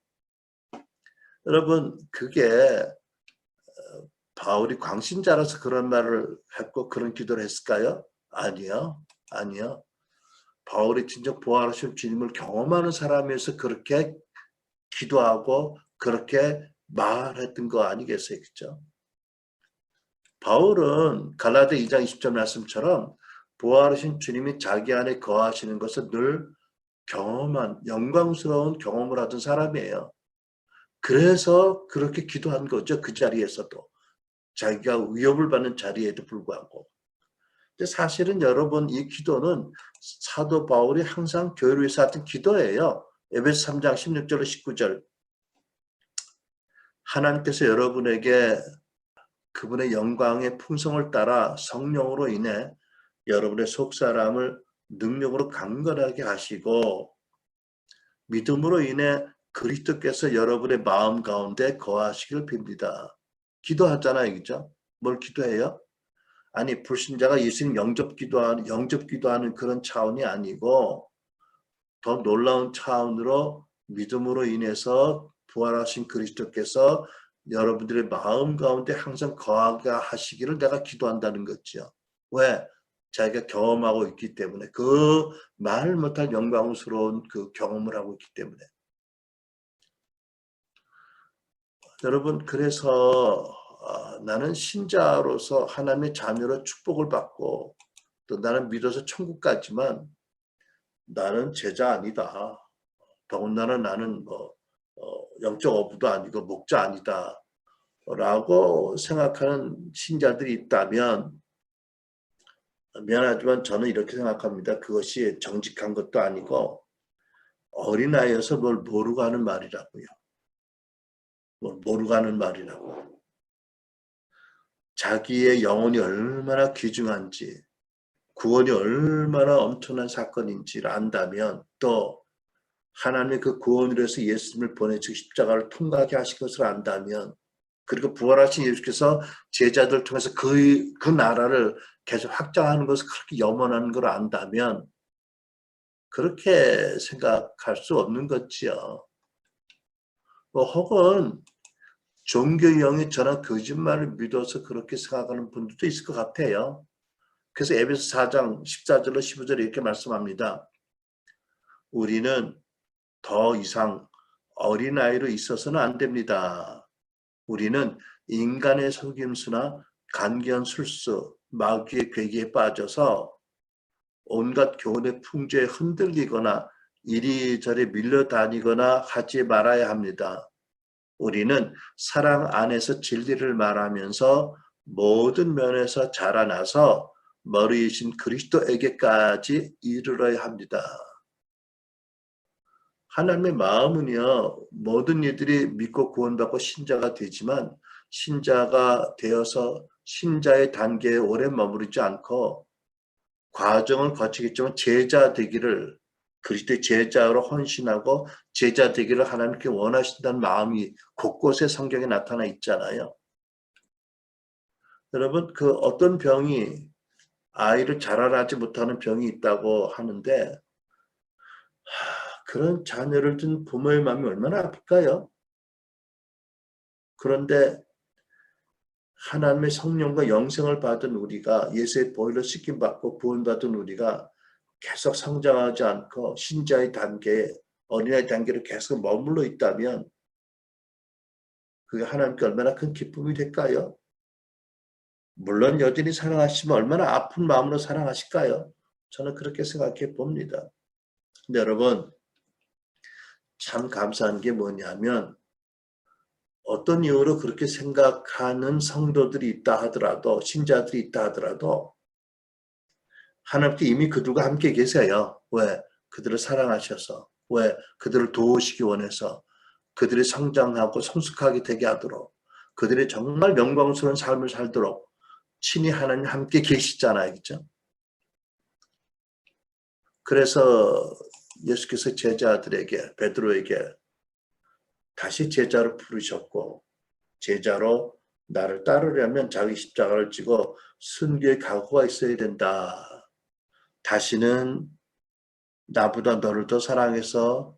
여러분, 그게 바울이 광신자라서 그런 말을 했고 그런 기도를 했을까요? 아니요. 아니요. 바울이 진짜 부활하신 주님을 경험하는 사람이어서 그렇게 기도하고 그렇게 말했던 거 아니겠어요? 그죠? 바울은 갈라디아 2장 20절 말씀처럼 부활하신 주님이 자기 안에 거하시는 것을 늘 경험한 영광스러운 경험을 하던 사람이에요. 그래서 그렇게 기도한 거죠. 그 자리에서도. 자기가 위협을 받는 자리에도 불구하고. 근데 사실은 여러분 이 기도는 사도 바울이 항상 교회를 위해서 하던 기도예요. 에베소 3장 16절로 19절. 하나님께서 여러분에게 그분의 영광의 풍성을 따라 성령으로 인해 여러분의 속사람을 능력으로 강건하게 하시고 믿음으로 인해 그리스도께서 여러분의 마음 가운데 거하시길 빕니다. 기도하잖아요. 그죠? 뭘 기도해요? 아니 불신자가 예수님 영접 기도하는 그런 차원이 아니고 더 놀라운 차원으로 믿음으로 인해서 부활하신 그리스도께서 여러분들의 마음 가운데 항상 거하게 하시기를 내가 기도한다는 거죠. 왜? 자기가 경험하고 있기 때문에 그 말 못할 영광스러운 그 경험을 하고 있기 때문에. 여러분 그래서 나는 신자로서 하나님의 자녀로 축복을 받고 또 나는 믿어서 천국 가지만 나는 제자 아니다. 더군다나 나는 영적 어부도 아니고 목자 아니다. 라고 생각하는 신자들이 있다면 미안하지만 저는 이렇게 생각합니다. 그것이 정직한 것도 아니고 어린아이여서 뭘 모르고 하는 말이라고요. 뭘 모르고 하는 말이라고. 자기의 영혼이 얼마나 귀중한지 구원이 얼마나 엄청난 사건인지를 안다면 또 하나님의 그 구원을 해서 예수님을 보내주고 십자가를 통과하게 하신 것을 안다면 그리고 부활하신 예수께서 제자들 통해서 그 나라를 계속 확장하는 것을 그렇게 염원하는 걸 안다면 그렇게 생각할 수 없는 거지요. 혹은 종교의 영이 저는 거짓말을 믿어서 그렇게 생각하는 분들도 있을 것 같아요. 그래서 에베소 4장 14절로 15절에 이렇게 말씀합니다. 우리는 더 이상 어린아이로 있어서는 안 됩니다. 우리는 인간의 속임수나 간견 술수, 마귀의 괴기에 빠져서 온갖 교훈의 풍조에 흔들리거나 이리저리 밀려다니거나 하지 말아야 합니다. 우리는 사랑 안에서 진리를 말하면서 모든 면에서 자라나서 머리이신 그리스도에게까지 이르러야 합니다. 하나님의 마음은요, 모든 이들이 믿고 구원받고 신자가 되지만 신자가 되어서 신자의 단계에 오래 머무르지 않고 과정을 거치겠지만 제자 되기를 그리스도의 제자로 헌신하고 제자 되기를 하나님께 원하신다는 마음이 곳곳에 성경에 나타나 있잖아요. 여러분 그 어떤 병이 아이를 자라나지 못하는 병이 있다고 하는데 그런 자녀를 둔 부모의 마음이 얼마나 아플까요? 그런데 하나님의 성령과 영생을 받은 우리가, 예수의 보혈로 씻김받고 구원받은 우리가 계속 성장하지 않고 신자의 단계에, 어린아이 단계로 계속 머물러 있다면 그게 하나님께 얼마나 큰 기쁨이 될까요? 물론 여전히 사랑하시면 얼마나 아픈 마음으로 사랑하실까요? 저는 그렇게 생각해 봅니다. 근데 여러분, 참 감사한 게 뭐냐면, 어떤 이유로 그렇게 생각하는 성도들이 있다 하더라도, 신자들이 있다 하더라도 하나님께 이미 그들과 함께 계세요. 왜? 그들을 사랑하셔서, 왜? 그들을 도우시기 원해서, 그들이 성장하고 성숙하게 되게 하도록, 그들이 정말 영광스러운 삶을 살도록 친히 하나님 함께 계시잖아요. 그렇죠? 그래서 예수께서 제자들에게, 베드로에게 다시 제자로 부르셨고, 제자로 나를 따르려면 자기 십자가를 지고 순교의 각오가 있어야 된다. 다시는 나보다 너를 더 사랑해서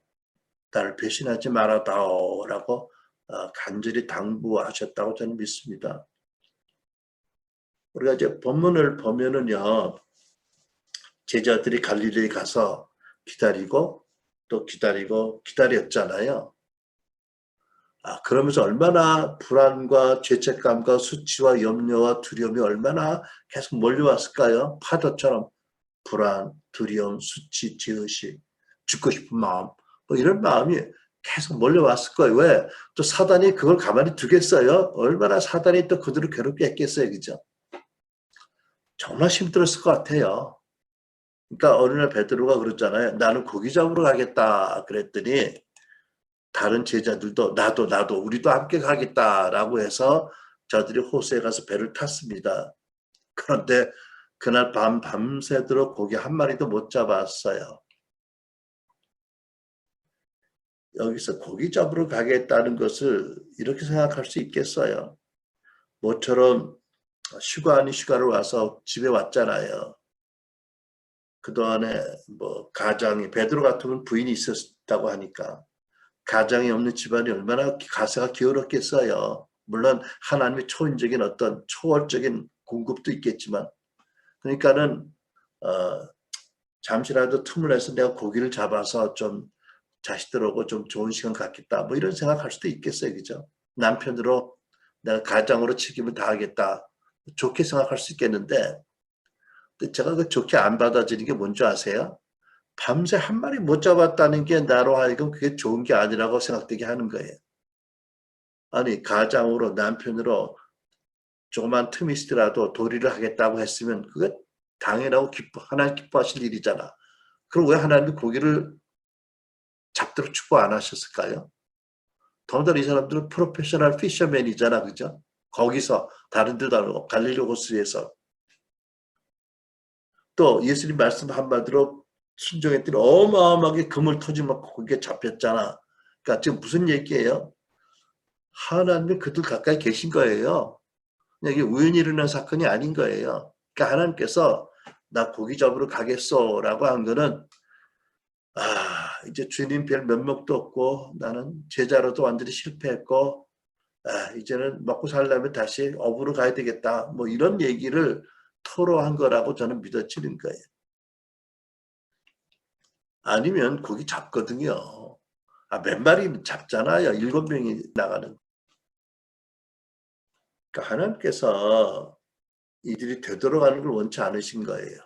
나를 배신하지 말아다오라고 간절히 당부하셨다고 저는 믿습니다. 우리가 이제 본문을 보면은요, 제자들이 갈릴리에 가서 기다리고 또 기다리고 기다렸잖아요. 그러면서 얼마나 불안과 죄책감과 수치와 염려와 두려움이 얼마나 계속 몰려왔을까요? 파도처럼 불안, 두려움, 수치, 죄의식, 죽고 싶은 마음, 뭐 이런 마음이 계속 몰려왔을 거예요. 왜? 또 사단이 그걸 가만히 두겠어요? 얼마나 사단이 또 그들을 괴롭게 했겠어요. 그죠? 정말 힘들었을 것 같아요. 그러니까 어느 날 베드로가 그랬잖아요. 나는 고기 잡으러 가겠다 그랬더니 다른 제자들도 나도 우리도 함께 가겠다라고 해서 저들이 호수에 가서 배를 탔습니다. 그런데 그날 밤새도록 고기 한 마리도 못 잡았어요. 여기서 고기 잡으러 가겠다는 것을 이렇게 생각할 수 있겠어요. 모처럼 휴가 아닌 휴가를 와서 집에 왔잖아요. 그동안에 가장이, 베드로 같으면 부인이 있었다고 하니까 가장이 없는 집안이 얼마나 가세가 기울었겠어요. 물론 하나님의 초인적인 어떤 초월적인 공급도 있겠지만, 그러니까는 잠시라도 틈을 내서 내가 고기를 잡아서 좀 자식들하고 좀 좋은 시간 갖겠다, 뭐 이런 생각할 수도 있겠어요. 그죠? 남편으로 내가 가장으로 책임을 다하겠다, 좋게 생각할 수 있겠는데, 제가 그 좋게 안 받아들이는 게 뭔지 아세요? 밤새 한 마리 못 잡았다는 게 나로 하여금 그게 좋은 게 아니라고 생각되게 하는 거예요. 아니, 가장으로, 남편으로 조그만 틈이 있더라도 도리를 하겠다고 했으면 그게 당연하고 하나님 기뻐하실 일이잖아. 그럼 왜 하나님이 고기를 잡도록 축복 안 하셨을까요? 더군다나 이 사람들은 프로페셔널 피셔맨이잖아. 그죠? 거기서 다른 데도 아니고 갈릴리 호수에서 또 예수님 말씀 한마디로 순종했더니 어마어마하게 그물 터지면 고기가 잡혔잖아. 그러니까 지금 무슨 얘기예요? 하나님이 그들 가까이 계신 거예요. 이게 우연히 일어난 사건이 아닌 거예요. 그러니까 하나님께서 나 고기 잡으러 가겠소라고 한 거는 이제 주님 별 면목도 없고 나는 제자로도 완전히 실패했고 이제는 먹고 살려면 다시 업으로 가야 되겠다. 뭐 이런 얘기를 토로한 거라고 저는 믿어지는 거예요. 아니면 고기 잡거든요. 몇 마리 잡잖아요. 7명이 나가는. 그러니까 하나님께서 이들이 되돌아가는 걸 원치 않으신 거예요.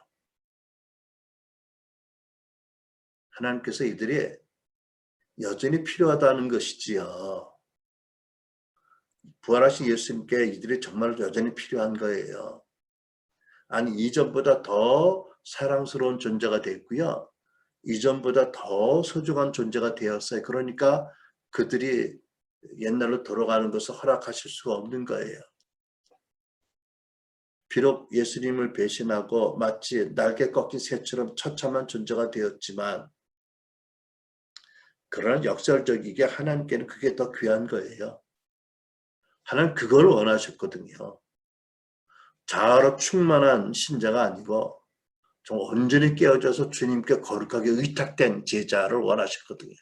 하나님께서 이들이 여전히 필요하다는 것이지요. 부활하신 예수님께 이들이 정말 여전히 필요한 거예요. 아니, 이전보다 더 사랑스러운 존재가 됐고요. 이전보다 더 소중한 존재가 되었어요. 그러니까 그들이 옛날로 돌아가는 것을 허락하실 수가 없는 거예요. 비록 예수님을 배신하고 마치 날개 꺾인 새처럼 처참한 존재가 되었지만 그러나 역설적이게 하나님께는 그게 더 귀한 거예요. 하나님 그걸 원하셨거든요. 자아로 충만한 신자가 아니고 좀 온전히 깨어져서 주님께 거룩하게 의탁된 제자를 원하셨거든요.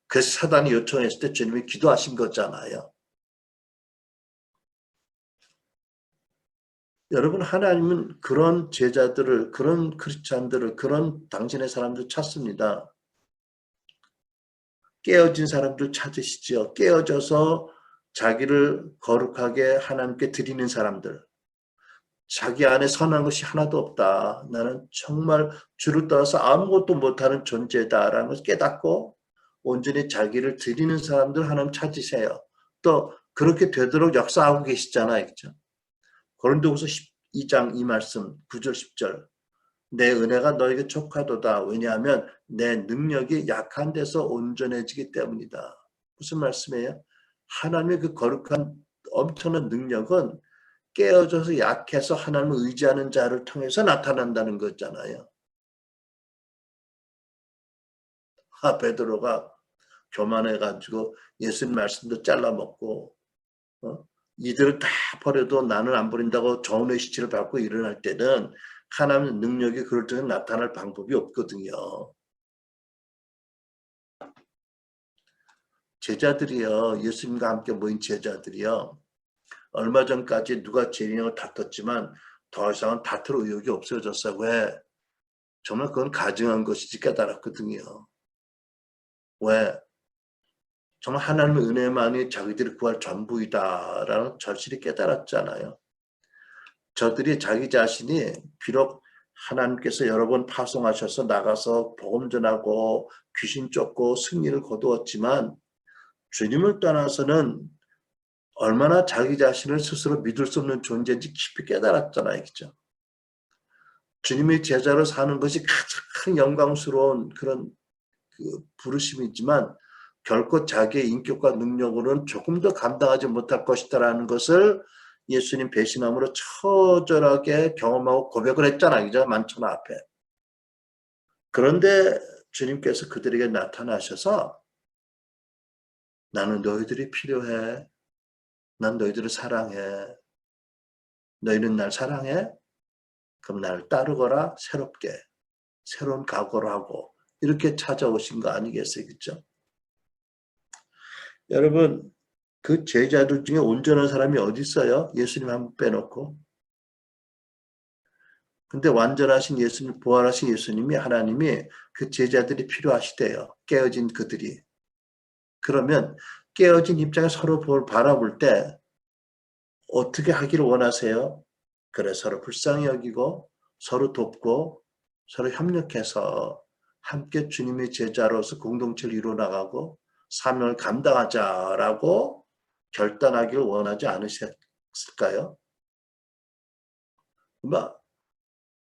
그래서 사단이 요청했을 때 주님이 기도하신 거잖아요. 여러분, 하나님은 그런 제자들을, 그런 크리스찬들을, 그런 당신의 사람들 찾습니다. 깨어진 사람들 찾으시죠. 깨어져서 자기를 거룩하게 하나님께 드리는 사람들. 자기 안에 선한 것이 하나도 없다. 나는 정말 주를 떠나서 아무것도 못하는 존재다라는 것을 깨닫고 온전히 자기를 드리는 사람들 하나님 찾으세요. 또 그렇게 되도록 역사하고 계시잖아요. 그렇죠? 고린도후서 12장 이 말씀 9절 10절. 내 은혜가 너에게 족하도다. 왜냐하면 내 능력이 약한 데서 온전해지기 때문이다. 무슨 말씀이에요? 하나님의 그 거룩한 엄청난 능력은 깨어져서 약해서 하나님을 의지하는 자를 통해서 나타난다는 거잖아요. 베드로가 교만해가지고 예수님 말씀도 잘라먹고 이들을 다 버려도 나는 안 버린다고 정의의 시치를 밟고 일어날 때는 하나님의 능력이 그럴 때는 나타날 방법이 없거든요. 제자들이요. 예수님과 함께 모인 제자들이요. 얼마 전까지 누가 제리냐고 다퉜지만 더 이상은 다툴 의욕이 없어졌어요. 왜? 정말 그건 가증한 것이지 깨달았거든요. 왜? 정말 하나님의 은혜만이 자기들이 구할 전부이다라는 절실히 깨달았잖아요. 저들이 자기 자신이 비록 하나님께서 여러 번 파송하셔서 나가서 복음 전하고 귀신 쫓고 승리를 거두었지만 주님을 떠나서는 얼마나 자기 자신을 스스로 믿을 수 없는 존재인지 깊이 깨달았잖아요. 그죠? 주님의 제자로 사는 것이 가장 영광스러운 그런 부르심이지만 결코 자기의 인격과 능력으로는 조금 더 감당하지 못할 것이다라는 것을 예수님 배신함으로 처절하게 경험하고 고백을 했잖아요. 그죠? 만천하 앞에. 그런데 주님께서 그들에게 나타나셔서 나는 너희들이 필요해. 난 너희들을 사랑해. 너희는 날 사랑해? 그럼 나를 따르거라. 새롭게. 새로운 각오를 하고 이렇게 찾아오신 거 아니겠어요? 그렇죠? 여러분, 그 제자들 중에 온전한 사람이 어디 있어요? 예수님 한 번 빼놓고. 근데 완전하신 예수님, 부활하신 예수님이 하나님이 그 제자들이 필요하시대요. 깨어진 그들이. 그러면 깨어진 입장에 서로 바라볼 때 어떻게 하기를 원하세요? 그래, 서로 불쌍히 여기고 서로 돕고 서로 협력해서 함께 주님의 제자로서 공동체를 이루어나가고 사명을 감당하자라고 결단하기를 원하지 않으셨을까요?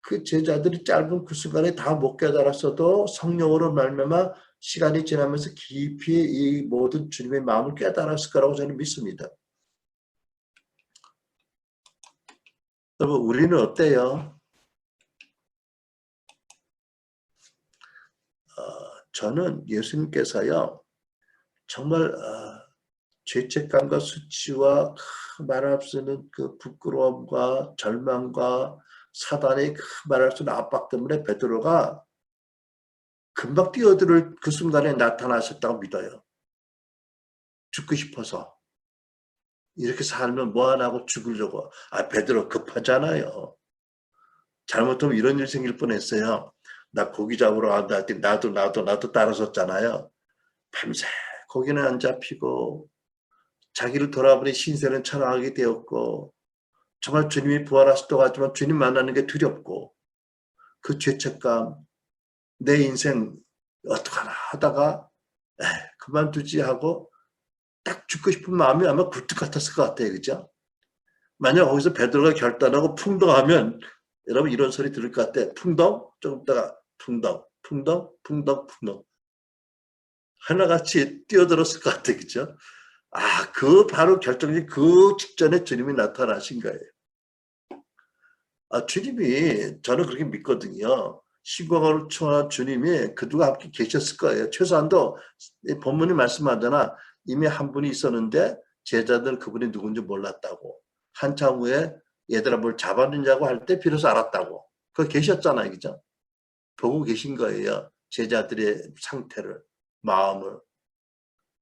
그 제자들이 짧은 그 순간에 다 못 깨달았어도 성령으로 말미암아 시간이 지나면서 깊이 이 모든 주님의 마음을 깨달았을 거라고 저는 믿습니다. 여러분, 우리는 어때요? 저는 예수님께서요, 정말 죄책감과 수치와 말할 수 없는 그 부끄러움과 절망과 사단의 말할 수 없는 압박 때문에 베드로가 금방 뛰어들 그 순간에 나타나셨다고 믿어요. 죽고 싶어서. 이렇게 살면 뭐 하나 하고 죽으려고. 베드로 급하잖아요. 잘못하면 이런 일 생길 뻔했어요. 나 고기 잡으러 간다 했더니 나도 따라섰잖아요. 밤새 고기는 안 잡히고 자기를 돌아보니 신세는 천하게 되었고 정말 주님이 부활하셨다고 하지만 주님 만나는 게 두렵고 그 죄책감, 내 인생 어떡하나 하다가 그만두지 하고 딱 죽고 싶은 마음이 아마 굴뚝 같았을 것 같아요. 그죠? 만약 거기서 베드로가 결단하고 풍덩하면 여러분 이런 소리 들을 것 같아. 풍덩? 조금 있다가 풍덩. 하나같이 뛰어들었을 것 같아. 그죠? 그 바로 결정적인 그 직전에 주님이 나타나신 거예요. 주님이 저는 그렇게 믿거든요. 신공을 청한 주님이 그들과 함께 계셨을 거예요. 최소한도 본문이 말씀하잖아. 이미 한 분이 있었는데 제자들은 그분이 누군지 몰랐다고. 한참 후에 얘들아 뭘 잡았느냐고 할 때 비로소 알았다고. 그거 계셨잖아요. 그죠? 보고 계신 거예요. 제자들의 상태를, 마음을.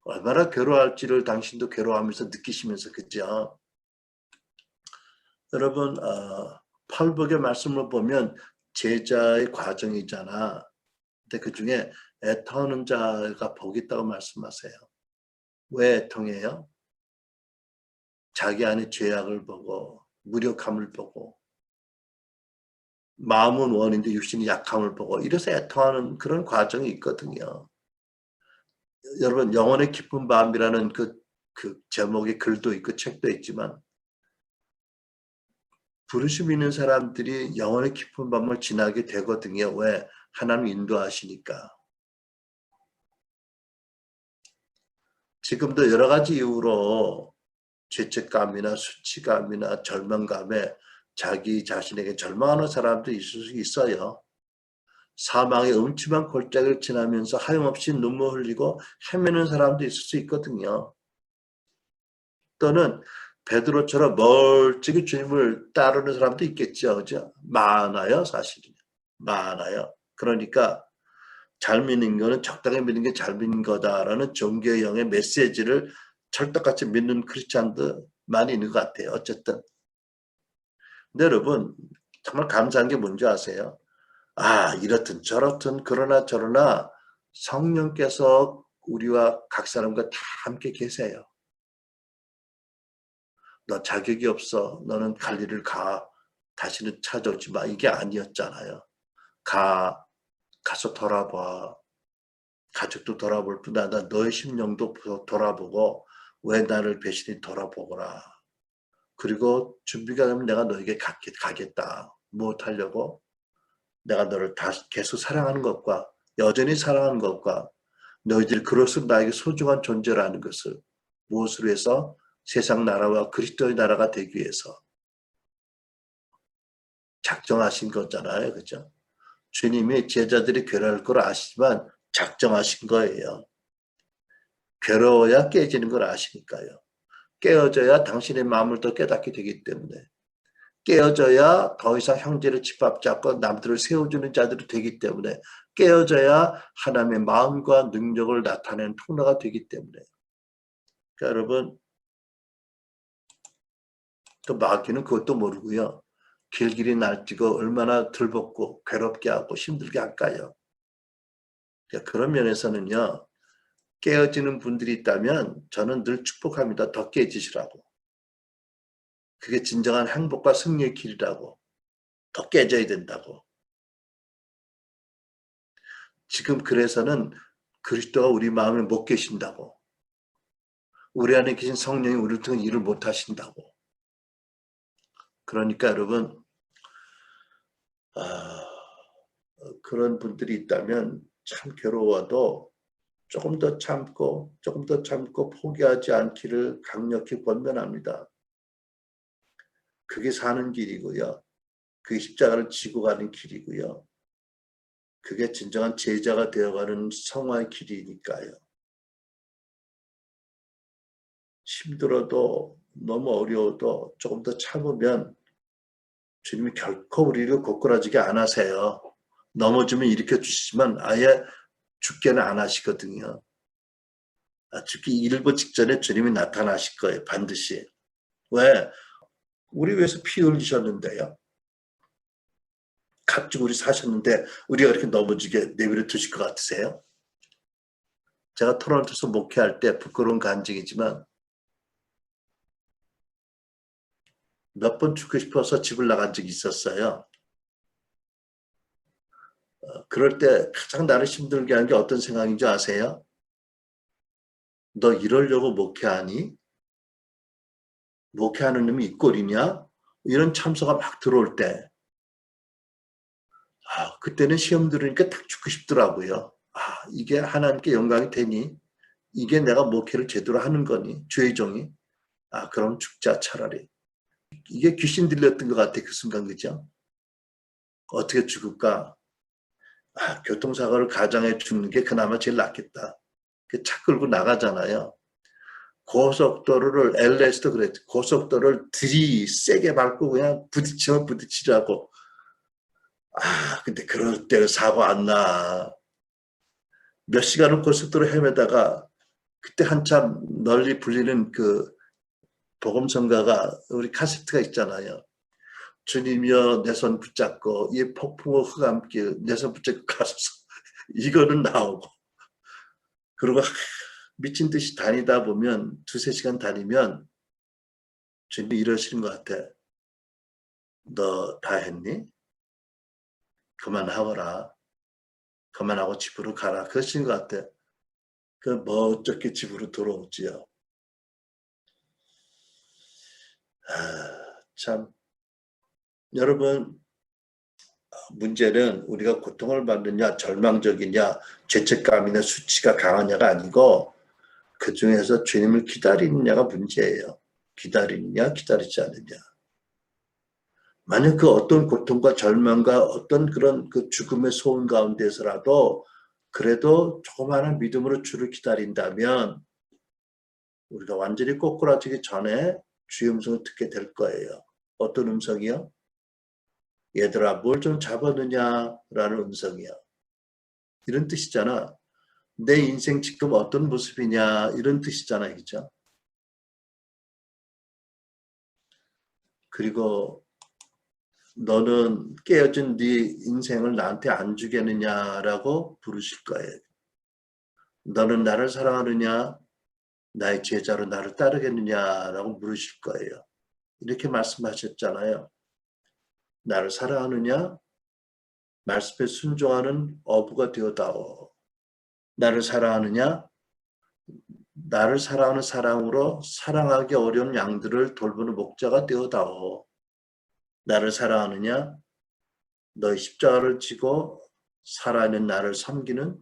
얼마나 괴로워할지를 당신도 괴로워하면서 느끼시면서, 그죠? 여러분, 팔복의 말씀을 보면 제자의 과정이잖아. 근데 그 중에 애통하는 자가 복이 있다고 말씀하세요. 왜 애통해요? 자기 안에 죄악을 보고 무력함을 보고 마음은 원인데 육신이 약함을 보고 이래서 애통하는 그런 과정이 있거든요. 여러분, 영혼의 깊은 마음이라는 그 제목의 글도 있고 책도 있지만 부르심 있는 사람들이 영혼의 깊은 밤을 지나게 되거든요. 왜? 하나님 인도하시니까. 지금도 여러 가지 이유로 죄책감이나 수치감이나 절망감에 자기 자신에게 절망하는 사람도 있을 수 있어요. 사망의 음침한 골짜기를 지나면서 하염없이 눈물 흘리고 헤매는 사람도 있을 수 있거든요. 또는 베드로처럼 멀찍이 주님을 따르는 사람도 있겠죠. 그죠? 많아요, 사실은. 많아요. 그러니까 잘 믿는 거는 적당히 믿는 게 잘 믿는 거다라는 종교의 영의 메시지를 철떡같이 믿는 크리스찬도 많이 있는 것 같아요. 어쨌든. 근데 여러분, 정말 감사한 게 뭔지 아세요? 이렇든 저렇든 그러나 저러나 성령께서 우리와 각 사람과 다 함께 계세요. 너 자격이 없어. 너는 갈 일을 가. 다시는 찾아오지 마. 이게 아니었잖아요. 가서 돌아봐. 가족도 돌아볼 뿐 아니라 너의 심령도 돌아보고 왜 나를 배신히 돌아보거라. 그리고 준비가 되면 내가 너에게 가겠다. 무엇하려고? 내가 너를 다시 계속 사랑하는 것과 여전히 사랑하는 것과 너희들이 그럴수록 나에게 소중한 존재라는 것을 무엇으로 해서 세상 나라와 그리스도의 나라가 되기 위해서 작정하신 거잖아요. 그죠? 주님이 제자들이 괴로울 걸 아시지만 작정하신 거예요. 괴로워야 깨지는 걸 아시니까요. 깨어져야 당신의 마음을 더 깨닫게 되기 때문에 깨어져야 더 이상 형제를 짓밟잡고 남들을 세워주는 자들이 되기 때문에 깨어져야 하나님의 마음과 능력을 나타내는 통로가 되기 때문에 그러니까 여러분 또 마귀는 그것도 모르고요. 길길이 날뛰고 얼마나 들벗고 괴롭게 하고 힘들게 할까요? 그러니까 그런 면에서는요. 깨어지는 분들이 있다면 저는 늘 축복합니다. 더 깨지시라고. 그게 진정한 행복과 승리의 길이라고. 더 깨져야 된다고. 지금 그래서는 그리스도가 우리 마음에 못 계신다고. 우리 안에 계신 성령이 우리를 통해 일을 못 하신다고. 그러니까 여러분 그런 분들이 있다면 참 괴로워도 조금 더 참고 포기하지 않기를 강력히 권면합니다. 그게 사는 길이고요. 그게 십자가를 지고 가는 길이고요. 그게 진정한 제자가 되어가는 성화의 길이니까요. 힘들어도 너무 어려워도 조금 더 참으면 주님이 결코 우리를 고꾸라지게 안 하세요. 넘어지면 일으켜 주시지만 아예 죽게는 안 하시거든요. 죽기 일보 직전에 주님이 나타나실 거예요. 반드시. 왜? 우리 위해서 피 흘리셨는데요. 값주고 우리 사셨는데 우리가 이렇게 넘어지게 내버려 두실 것 같으세요? 제가 토론토에서 목회할 때 부끄러운 간증이지만 몇 번 죽고 싶어서 집을 나간 적이 있었어요. 그럴 때 가장 나를 힘들게 하는 게 어떤 생각인지 아세요? 너 이러려고 목회하니? 목회하는 놈이 이 꼴이냐? 이런 참소가 막 들어올 때 그때는 시험 들으니까 딱 죽고 싶더라고요. 이게 하나님께 영광이 되니? 이게 내가 목회를 제대로 하는 거니? 주의 종이? 그럼 죽자 차라리. 이게 귀신 들렸던 것 같아 그 순간 그죠? 어떻게 죽을까? 교통사고를 가장해 죽는 게 그나마 제일 낫겠다. 차 끌고 나가잖아요. 고속도로를 LA에서도 그랬지. 고속도로를 세게 밟고 그냥 부딪히면 부딪히라고. 근데 그럴 때 사고 안 나. 몇 시간을 고속도로 헤매다가 그때 한참 널리 불리는 그 복음성가가 우리 카세트가 있잖아요. 주님이여 내 손 붙잡고 이 폭풍과 흑암길 내 손 붙잡고 가소서. 이거는 나오고, 그리고 미친 듯이 다니다 보면 두세 시간 다니면 주님이 이러시는 것 같아. 너 다 했니? 그만하거라. 그만하고 집으로 가라. 그러시는 것 같아. 뭐 어떻게 집으로 돌아오지요. 참 여러분, 문제는 우리가 고통을 받느냐 절망적이냐 죄책감이나 수치가 강하냐가 아니고 그 중에서 주님을 기다리느냐가 문제예요. 기다리느냐 기다리지 않느냐. 만약 그 어떤 고통과 절망과 어떤 그런 그 죽음의 소음 가운데서라도 그래도 조그마한 믿음으로 주를 기다린다면 우리가 완전히 꼬꾸라지기 전에 주의 음성을 듣게 될 거예요. 어떤 음성이요? 얘들아 뭘 좀 잡았느냐라는 음성이요. 이런 뜻이잖아. 내 인생 지금 어떤 모습이냐 이런 뜻이잖아요. 그죠? 그리고 너는 깨어진 네 인생을 나한테 안 주겠느냐라고 부르실 거예요. 너는 나를 사랑하느냐 나의 제자로 나를 따르겠느냐라고 물으실 거예요. 이렇게 말씀하셨잖아요. 나를 사랑하느냐 말씀에 순종하는 어부가 되어다오. 나를 사랑하느냐 나를 사랑하는 사랑으로 사랑하기 어려운 양들을 돌보는 목자가 되어다오. 나를 사랑하느냐 너의 십자가를 지고 살아있는 나를 섬기는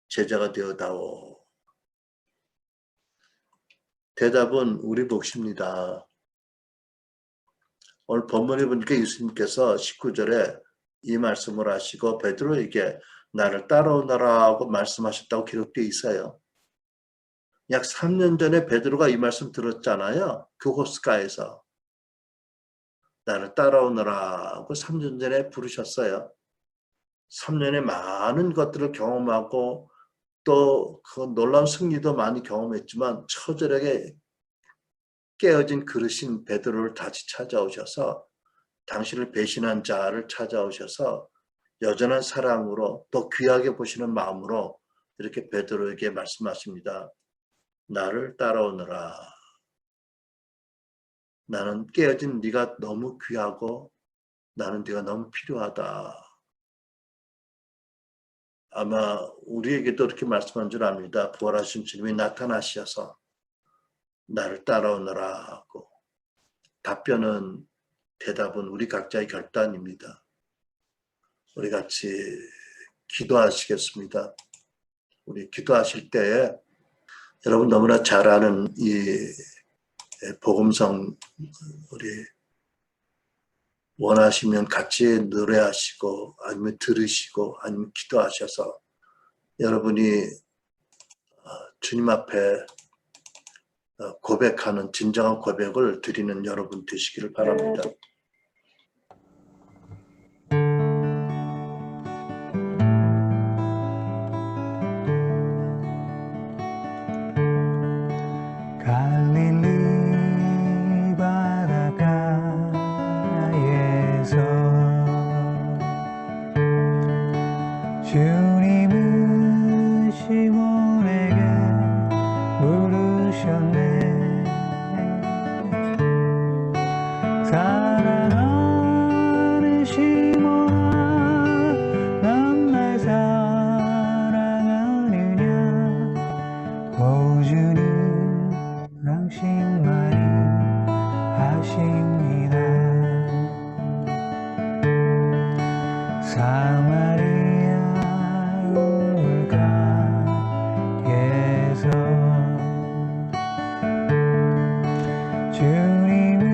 제자가 되어다오. 대답은 우리 몫입니다. 오늘 본문에 보니까 예수님께서 19절에 이 말씀을 하시고 베드로에게 나를 따라오너라고 말씀하셨다고 기록되어 있어요. 약 3년 전에 베드로가 이 말씀 들었잖아요. 그 호숫가에서. 나를 따라오너라고 3년 전에 부르셨어요. 3년에 많은 것들을 경험하고 또 그 놀라운 승리도 많이 경험했지만 처절하게 깨어진 그릇인 베드로를 다시 찾아오셔서 당신을 배신한 자를 찾아오셔서 여전한 사랑으로 또 귀하게 보시는 마음으로 이렇게 베드로에게 말씀하십니다. 나를 따라오너라. 나는 깨어진 네가 너무 귀하고 나는 네가 너무 필요하다. 아마 우리에게도 이렇게 말씀한 줄 압니다. 부활하신 주님이 나타나셔서 나를 따라오너라 하고 대답은 우리 각자의 결단입니다. 우리 같이 기도하시겠습니다. 우리 기도하실 때에 여러분 너무나 잘 아는 이 복음성 우리 원하시면 같이 노래하시고 아니면 들으시고 아니면 기도하셔서 여러분이 주님 앞에 고백하는 진정한 고백을 드리는 여러분 되시기를 바랍니다. 갈릴리 바닷가에서 주님은 시몬에게 물으셨네. 사랑하는 시몬아 넌 날 사랑하느냐. 오 주님 당신만이 하십니다. 사마리아 우물가에서 주님은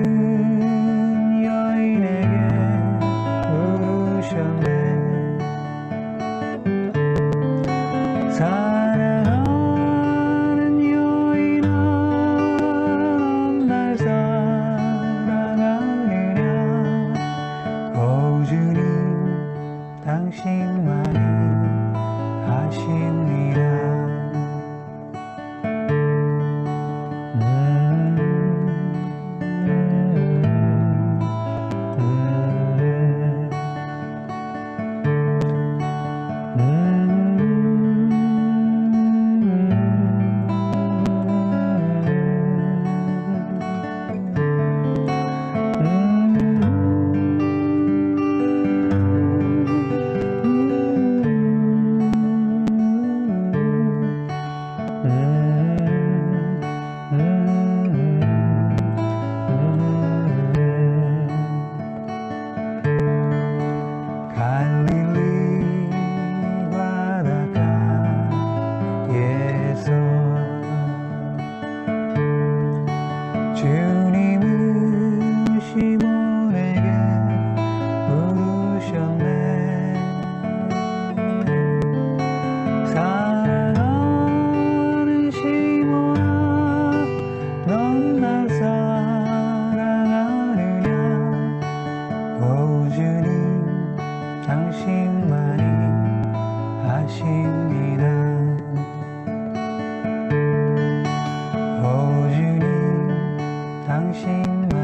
여인에게 물으셨네. 사랑하는 여인아 넌 날 사랑하느냐. 오 주님 당신만이 하십니다. 주님은 시몬에게 물으셨네. 사랑하는 시몬아, 넌 날 사랑하느냐? 오 주님, 당신만이 아십니다. 오 주님, 당신만이